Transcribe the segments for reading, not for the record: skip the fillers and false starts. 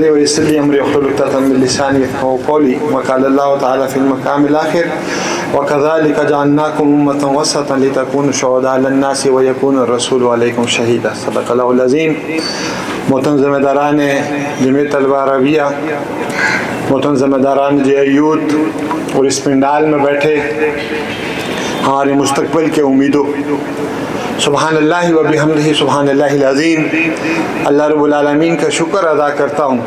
ويسر لي امري واحلل عقدة من لساني يفقهوا قولي وقال الله تعالى في المقام الاخر وكذلك جعلناكم امة وسطا لتكونوا شهداء على الناس ويكون الرسول عليكم شهيدا صدق الله العظیم. محترم ذمہ داران جمعیت طلبہ عربیہ، محترم ذمہ داران جے یوتھ اور اس پنڈال میں بیٹھے ہمارے مستقبل کے امیدوں، سبحان اللہ و بحمدہ سبحان اللہ العظیم. اللہ رب العالمین کا شکر ادا کرتا ہوں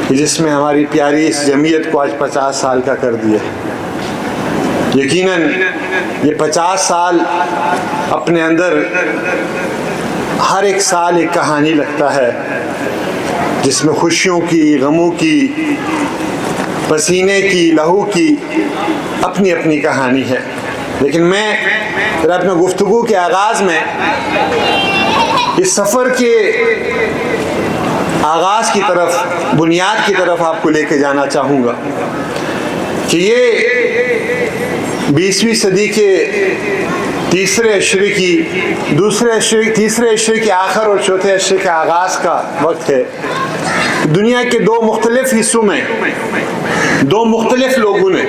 کہ جس میں ہماری پیاری اس جمعیت کو آج 50 سال کا کر دیا. یقیناً یہ 50 سال اپنے اندر ہر ایک سال ایک کہانی لگتا ہے، جس میں خوشیوں کی، غموں کی، پسینے کی، لہو کی اپنی اپنی کہانی ہے. لیکن میں اپنے گفتگو کے آغاز میں اس سفر کے آغاز کی طرف، بنیاد کی طرف آپ کو لے کے جانا چاہوں گا کہ یہ 20ویں صدی کے تیسرے عشرے کے آخر اور چوتھے عشرے کے آغاز کا وقت ہے. دنیا کے دو مختلف حصوں میں دو مختلف لوگوں نے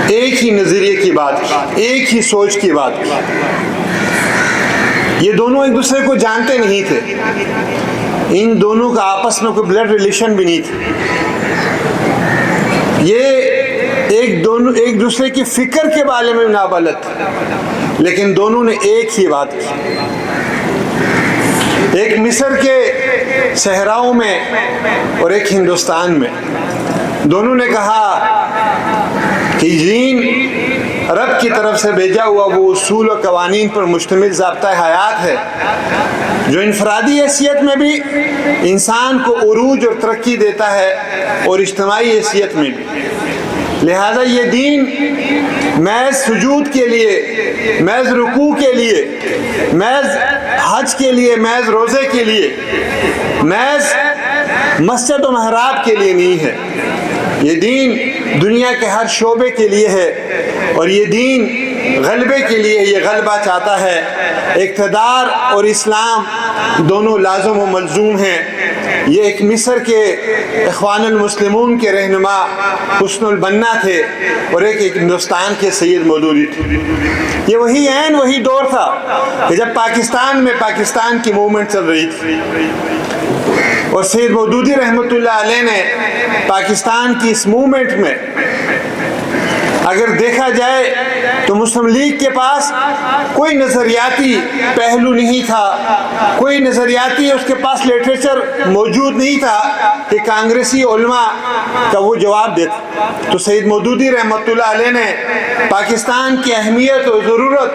ایک ہی نظریے کی بات کی، ایک ہی سوچ کی بات کی. یہ دونوں ایک دوسرے کو جانتے نہیں تھے، ان دونوں کا آپس میں کوئی بلڈ ریلیشن بھی نہیں تھی. یہ ایک دوسرے کی فکر کے بارے میں نابلد تھے، لیکن دونوں نے ایک ہی بات کی. ایک مصر کے صحراؤں میں اور ایک ہندوستان میں. دونوں نے کہا کہ دین رب کی طرف سے بھیجا ہوا وہ اصول و قوانین پر مشتمل ضابطۂ حیات ہے جو انفرادی حیثیت میں بھی انسان کو عروج اور ترقی دیتا ہے اور اجتماعی حیثیت میں بھی. لہذا یہ دین محض سجود کے لیے، محض رکوع کے لیے، محض حج کے لیے، محض روزے کے لیے، محض مسجد و محراب کے لیے نہیں ہے. یہ دین دنیا کے ہر شعبے کے لیے ہے، اور یہ دین غلبے کے لیے. یہ غلبہ چاہتا ہے. اقتدار اور اسلام دونوں لازم و ملزوم ہیں. یہ ایک مصر کے اخوان المسلمون کے رہنما حسن البنا تھے اور ایک ہندوستان کے سید مودودی تھے. یہ وہی دور تھا کہ جب پاکستان میں پاکستان کی موومنٹ چل رہی تھی، اور سید مودودی رحمۃ اللہ علیہ نے پاکستان کی اس موومنٹ میں اگر دیکھا جائے تو مسلم لیگ کے پاس کوئی نظریاتی پہلو نہیں تھا، کوئی نظریاتی اس کے پاس لٹریچر موجود نہیں تھا کہ کانگریسی علماء کا وہ جواب دیتا. تو سید مودودی رحمۃ اللہ علیہ نے پاکستان کی اہمیت اور ضرورت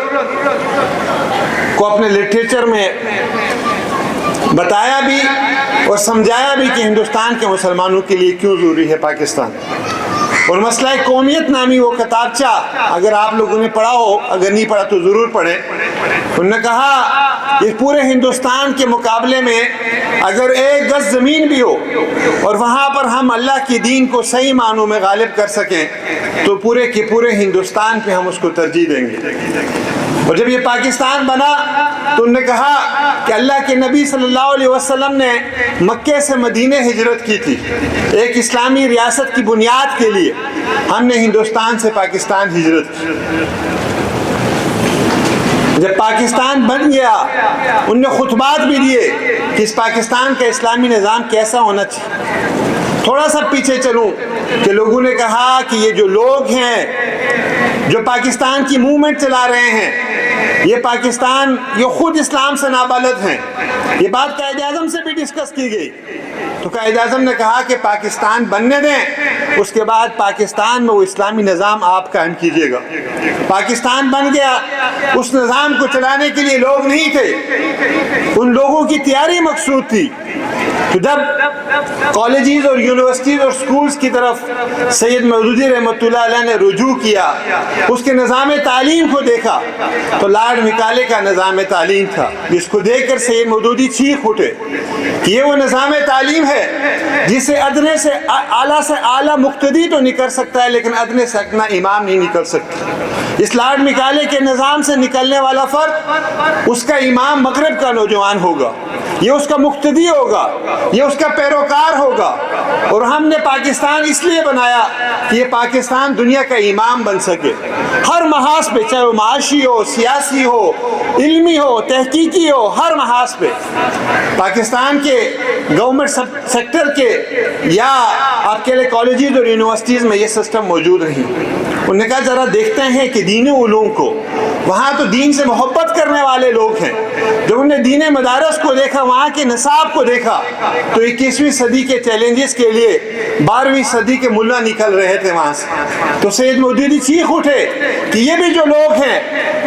کو اپنے لٹریچر میں بتایا بھی اور سمجھایا بھی کہ ہندوستان کے مسلمانوں کے لیے کیوں ضروری ہے پاکستان. اور مسئلہ قومیت نامی وہ کتابچہ اگر آپ لوگوں نے پڑھا ہو، اگر نہیں پڑھا تو ضرور پڑھیں. انہوں نے کہا اس پورے ہندوستان کے مقابلے میں اگر 1 گز زمین بھی ہو اور وہاں پر ہم اللہ کی دین کو صحیح معنوں میں غالب کر سکیں تو پورے کے پورے ہندوستان پہ ہم اس کو ترجیح دیں گے. اور جب یہ پاکستان بنا تو انہوں نے کہا کہ اللہ کے نبی صلی اللہ علیہ وسلم نے مکے سے مدینے ہجرت کی تھی ایک اسلامی ریاست کی بنیاد کے لیے. ہم نے ہندوستان سے پاکستان ہجرت کی. جب پاکستان بن گیا ان نے خطبات بھی دیے کہ اس پاکستان کا اسلامی نظام کیسا ہونا چاہیے. تھوڑا سا پیچھے چلوں کہ لوگوں نے کہا کہ یہ جو لوگ ہیں جو پاکستان کی موومنٹ چلا رہے ہیں، یہ خود اسلام سے نابلد ہیں. یہ بات قائد اعظم سے بھی ڈسکس کی گئی تو قائد اعظم نے کہا کہ پاکستان بننے دیں، اس کے بعد پاکستان میں وہ اسلامی نظام آپ قائم کیجئے گا. پاکستان بن گیا، اس نظام کو چلانے کے لیے لوگ نہیں تھے، ان لوگوں کی تیاری مقصود تھی. تو جب کالجز اور یونیورسٹیز اور سکولز کی طرف سید مودودی رحمۃ اللہ علیہ نے رجوع کیا، اس کے نظام تعلیم کو دیکھا تو لارڈ مکالے کا نظام تعلیم تھا، جس کو دیکھ کر سید مودودی چیخ اٹھے کہ یہ وہ نظام تعلیم ہے جسے ادنے سے اعلیٰ سے اعلیٰ مقتدی تو نہیں کر سکتا ہے، لیکن ادنے سے ادنا امام نہیں نکل سکتا. اس لارڈ مکالے کے نظام سے نکلنے والا فرد، اس کا امام مغرب کا نوجوان ہوگا. یہ اس کا مقتدی ہوگا، یہ اس کا پیروکار ہوگا. اور ہم نے پاکستان اس لیے بنایا کہ یہ پاکستان دنیا کا امام بن سکے ہر محاذ پہ، چاہے وہ معاشی ہو، سیاسی ہو، علمی ہو، تحقیقی ہو، ہر محاذ پہ. پاکستان کے گورنمنٹ سیکٹر کے یا آپ کے لیے کالجز اور یونیورسٹیز میں یہ سسٹم موجود نہیں. انہوں نے کہا ذرا دیکھتے ہیں کہ دینی علوم کو، وہاں تو دین سے محبت کرنے والے لوگ ہیں. جب انہوں نے دین مدارس کو دیکھا، وہاں کے نصاب کو دیکھا، تو 21ویں صدی کے چیلنجز کے لیے 12ویں صدی کے ملا نکل رہے تھے وہاں سے. تو سید مودودی چیخ اٹھے کہ یہ بھی جو لوگ ہیں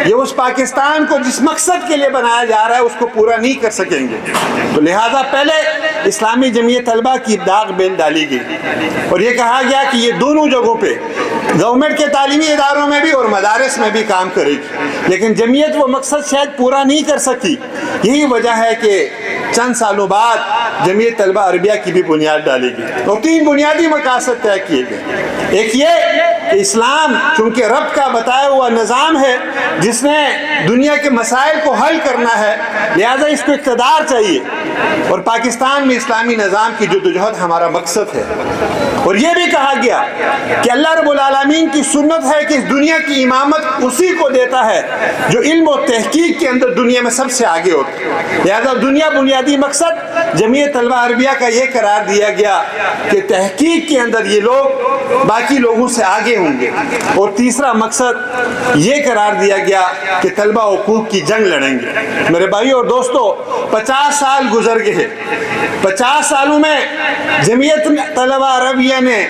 یہ اس پاکستان کو جس مقصد کے لیے بنایا جا رہا ہے اس کو پورا نہیں کر سکیں گے. تو لہٰذا پہلے اسلامی جمعیت طلبہ کی داغ بیل ڈالی گئی اور یہ کہا گیا کہ یہ دونوں جگہوں پہ گورنمنٹ کے تعلیمی اداروں میں بھی اور مدارس میں بھی کام کرے گی. لیکن جمعیت وہ مقصد شاید پورا نہیں کر سکی. یہی وجہ ہے کہ چند سالوں بعد جمعیت طلبہ عربیہ کی بھی بنیاد ڈالی گئی اور 3 بنیادی مقاصد طے کیے گئے. ایک یہ کہ اسلام چونکہ رب کا بتایا ہوا نظام ہے جس نے دنیا کے مسائل کو حل کرنا ہے، لہذا اس کو اقتدار چاہیے، اور پاکستان میں اسلامی نظام کی جدوجہد ہمارا مقصد ہے. اور یہ بھی کہا گیا کہ اللہ رب العالمین کی سنت ہے کہ اس دنیا کی امامت اسی کو دیتا ہے جو علم و تحقیق کے اندر دنیا میں سب سے آگے ہوتا ہے. لہذا دنیا بنیادی مقصد جمعیت طلبہ عربیہ کا یہ قرار دیا گیا کہ تحقیق کے اندر یہ لوگ باقی لوگوں سے آگے ہوں گے. اور تیسرا مقصد یہ قرار دیا گیا کہ طلبہ حقوق کی جنگ لڑیں گے. میرے بھائیو اور دوستو، 50 سال گزر گئے. 50 سالوں میں جمعیت طلبہ عربیہ نے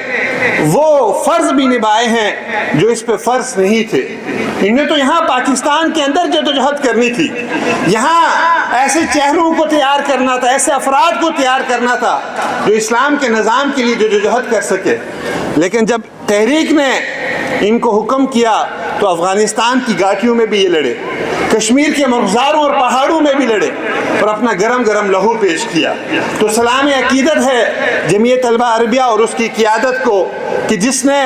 وہ فرض بھی نبھائے ہیں جو اس پہ فرض نہیں تھے. انہیں تو یہاں پاکستان کے اندر جدوجہد کرنی تھی، یہاں ایسے چہروں کو تیار کرنا تھا، ایسے افراد کو تیار کرنا تھا جو اسلام کے نظام کے لیے جدوجہد کر سکے. لیکن جب تحریک نے ان کو حکم کیا تو افغانستان کی گھاٹیوں میں بھی یہ لڑے، کشمیر کے مرغزاروں اور پہاڑوں میں بھی لڑے اور اپنا گرم گرم لہو پیش کیا. تو سلام عقیدت ہے جمعیت طلبہ عربیہ اور اس کی قیادت کو کہ جس نے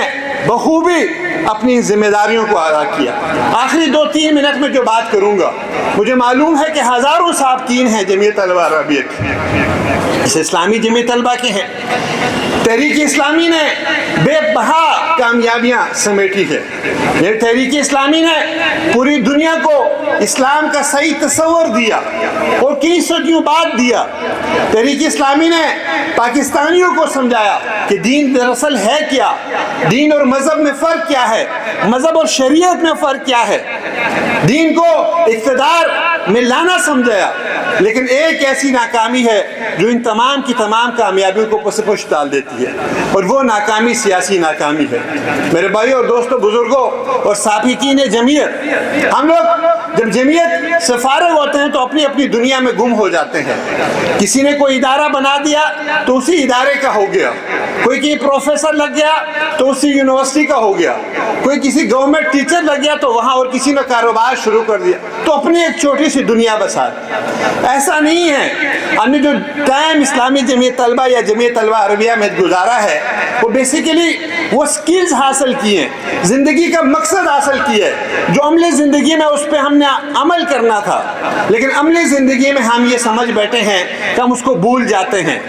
بخوبی اپنی ذمہ داریوں کو ادا کیا. آخری 2-3 منٹ میں جو بات کروں گا، مجھے معلوم ہے کہ ہزاروں صابقین ہیں جمعیت طلبہ عربیہ کے، اس اسلامی جمعیت طلبہ کے ہیں. تحریک اسلامی نے بے بہا کامیابیاں سمیٹی ہے. تحریک اسلامی نے پوری دنیا کو اسلام کا صحیح تصور دیا اور کئی صدیوں بعد دیا. تحریک اسلامی نے پاکستانیوں کو سمجھایا کہ دین دراصل ہے کیا، دین اور مذہب میں فرق کیا ہے، مذہب اور شریعت میں فرق کیا ہے. دین کو اقتدار میں لانا سمجھایا. لیکن ایک ایسی ناکامی ہے جو ان تمام کی تمام کامیابیوں کو پس پش ڈال دیتی ہے، اور وہ ناکامی سیاسی ناکامی ہے. میرے بھائیو اور دوستو، بزرگوں اور سابقین جمعیت، ہم لوگ جب جمعیت سے فارغ ہوتے ہیں تو اپنی اپنی دنیا میں گم ہو جاتے ہیں. کسی نے کوئی ادارہ بنا دیا تو اسی ادارے کا ہو گیا، کوئی کی پروفیسر لگ گیا تو اسی یونیورسٹی کا ہو گیا، کوئی کسی گورنمنٹ ٹیچر لگ گیا تو وہاں، اور کسی نے کاروبار شروع کر دیا تو اپنی ایک چھوٹی سی دنیا بسا. ایسا نہیں ہے. ہم نے جو ٹائم اسلامی جمعیت طلبہ یا جمعیت طلبہ عربیہ میں گزارا ہے وہ بیسیکلی وہ سکلز حاصل کی ہیں، زندگی کا مقصد حاصل کیا ہے جو عملی زندگی میں اس پہ ہم نے عمل کرنا تھا. لیکن عملی زندگی میں ہم یہ سمجھ بیٹھے ہیں کہ ہم اس کو بھول جاتے ہیں.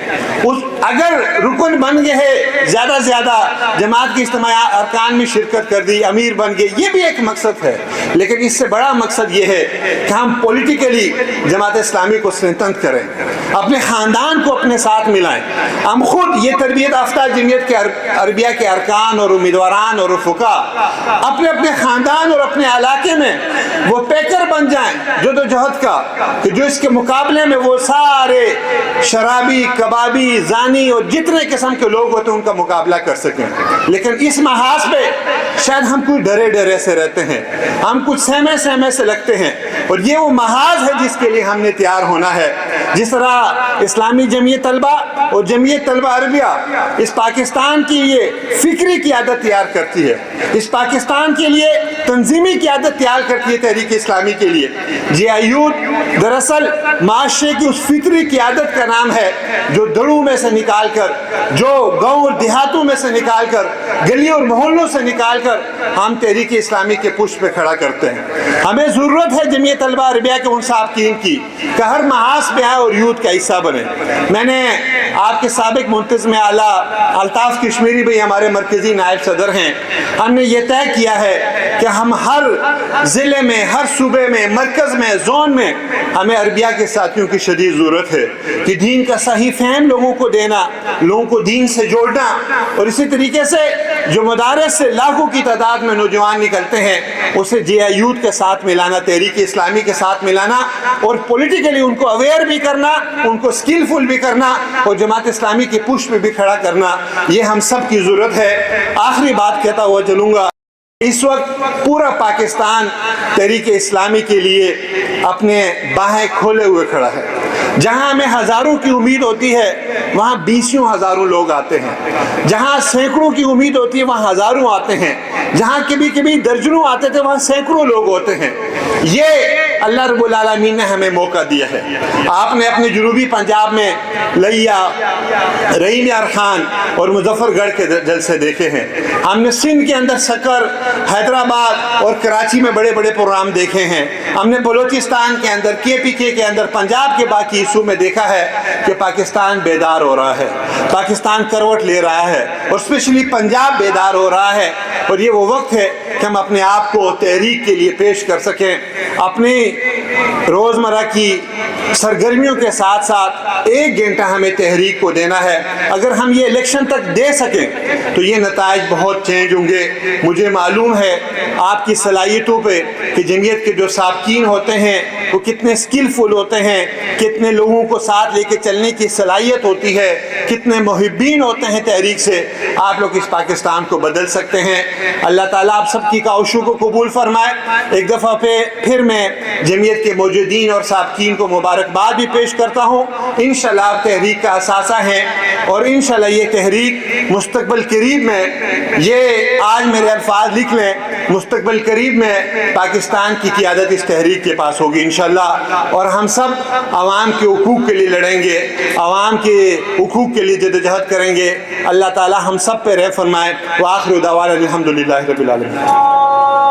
اگر رکن بن گئے، زیادہ سے زیادہ جماعت کے اجتماعی ارکان میں شرکت کر دی، امیر بن گئے، یہ بھی ایک مقصد ہے. لیکن اس سے بڑا مقصد یہ ہے کہ ہم پولیٹیکلی جماعت اسلامی کو اسٹرینتھن کریں، اپنے خاندان کو اپنے ساتھ ملائیں. ہم خود یہ تربیت یافتہ جمعیت کے عربیہ کے ارکان اور امیدواران اور رفقا اپنے اپنے خاندان اور اپنے علاقے میں وہ پیکر بن جائیں جدوجہد کا، کہ جو اس کے مقابلے میں وہ سارے شرابی، کبابی، زانی اور جتنے قسم کے لوگ ہوتے ہیں ان کا مقابلہ کر سکیں. لیکن اس محاذ پہ شاید ہم کوئی ڈرے ڈرے سے رہتے ہیں، ہم کچھ سہمے سہمے سے لگتے ہیں، اور یہ وہ محاذ ہے جس کے لیے ہم نے تیار ہونا ہے. جس طرح اسلامی جمعیت طلبہ اور جمعیت طلبہ عربیہ اس پاکستان کی یہ فکری قیادت تیار کرتی ہے، اس پاکستان کے لیے تنظیمی قیادت تیار کرتی ہے تحریک اسلامی کے لیے۔ جی آئی یوتھ دراصل معاشرے کی اس فطری قیادت کا نام ہے جو دڑوں میں سے نکال کر، جو گاؤں اور دیہاتوں میں سے نکال کر، گلی اور محلوں سے نکال کر ہم تحریک اسلامی کے پشت پہ کھڑا کرتے ہیں۔ ہمیں ضرورت ہے جمعیت طلبہ عربیہ کے ان صابقین کی کہ ہر محاذ پہ آئے اور یوتھ کا حصہ بنے۔ میں نے آپ کے سابق منتظم اعلیٰ الطاف کشمیری بھائی ہمارے مرکزی نائب صدر ہیں، ہم نے یہ طے کیا ہے کہ ہم ہر ضلع میں، ہر صوبے میں، مرکز میں، زون میں ہمیں عربیہ کے ساتھیوں کی شدید ضرورت ہے کہ دین کا صحیح فہم لوگوں کو دینا، لوگوں کو دین سے جوڑنا، اور اسی طریقے سے جو مدارس سے لاکھوں کی تعداد میں نوجوان نکلتے ہیں اسے جی آئی یوتھ کے ساتھ ملانا، تحریک اسلامی کے ساتھ ملانا، اور پولیٹیکلی ان کو اویئر بھی کرنا، ان کو سکلفل بھی کرنا، اور جماعت اسلامی کی پشت پہ بھی کھڑا کرنا، یہ ہم سب کی ضرورت ہے۔ آخری بات کہتا ہوا چلوں گا، اس وقت پورا پاکستان تحریک اسلامی کے لیے اپنے باہیں کھولے ہوئے کھڑا ہے۔ جہاں ہمیں ہزاروں کی امید ہوتی ہے وہاں بیسیوں ہزاروں لوگ آتے ہیں، جہاں سینکڑوں کی امید ہوتی ہے وہاں ہزاروں آتے ہیں، جہاں کبھی کبھی درجنوں آتے تھے وہاں سینکڑوں لوگ ہوتے ہیں۔ یہ اللہ رب العالمین نے ہمیں موقع دیا ہے۔ آپ نے اپنے جنوبی پنجاب میں لیا، رحیم یار خان اور مظفر گڑھ کے جلسے دیکھے ہیں، ہم نے سندھ کے اندر سکر، حیدرآباد اور کراچی میں بڑے بڑے پروگرام دیکھے ہیں، ہم نے بلوچستان کے اندر، KPK کے اندر، پنجاب کے باقی حصوں میں دیکھا ہے کہ پاکستان بیدار ہو رہا ہے، پاکستان کروٹ لے رہا ہے، اور اسپیشلی پنجاب بیدار ہو رہا ہے، اور یہ وہ وقت ہے کہ ہم اپنے آپ کو تحریک کے لیے پیش کر سکیں۔ اپنی روزمرہ کی سرگرمیوں کے ساتھ ساتھ 1 گھنٹہ ہمیں تحریک کو دینا ہے۔ اگر ہم یہ الیکشن تک دے سکیں تو یہ نتائج بہت چینج ہوں گے۔ مجھے معلوم ہے آپ کی صلاحیتوں پہ کہ جمعیت کے جو سابقین ہوتے ہیں وہ کتنے سکلفل ہوتے ہیں، کتنے لوگوں کو ساتھ لے کے چلنے کی صلاحیت ہوتی ہے، کتنے محبین ہوتے ہیں تحریک سے، آپ لوگ اس پاکستان کو بدل سکتے ہیں۔ اللہ تعالیٰ آپ سب کی کاوشوں کو قبول فرمائے۔ ایک دفعہ پھر میں جمعیت کے موجودین اور سابقین کو مبارکباد بھی پیش کرتا ہوں۔ انشاءاللہ آپ تحریک کا اثاثہ ہیں، اور انشاءاللہ یہ تحریک مستقبل قریب میں، یہ آج میرے الفاظ لکھ لیں، مستقبل قریب میں پاکستان کی قیادت اس تحریک کے پاس ہوگی انشاءاللہ، اور ہم سب عوام کے حقوق کے لیے لڑیں گے، عوام کے حقوق کے لیے جدوجہد کریں گے۔ اللہ تعالی ہم سب پہ رحم فرمائے۔ وآخر دعوانا الحمدللہ رب العالمین۔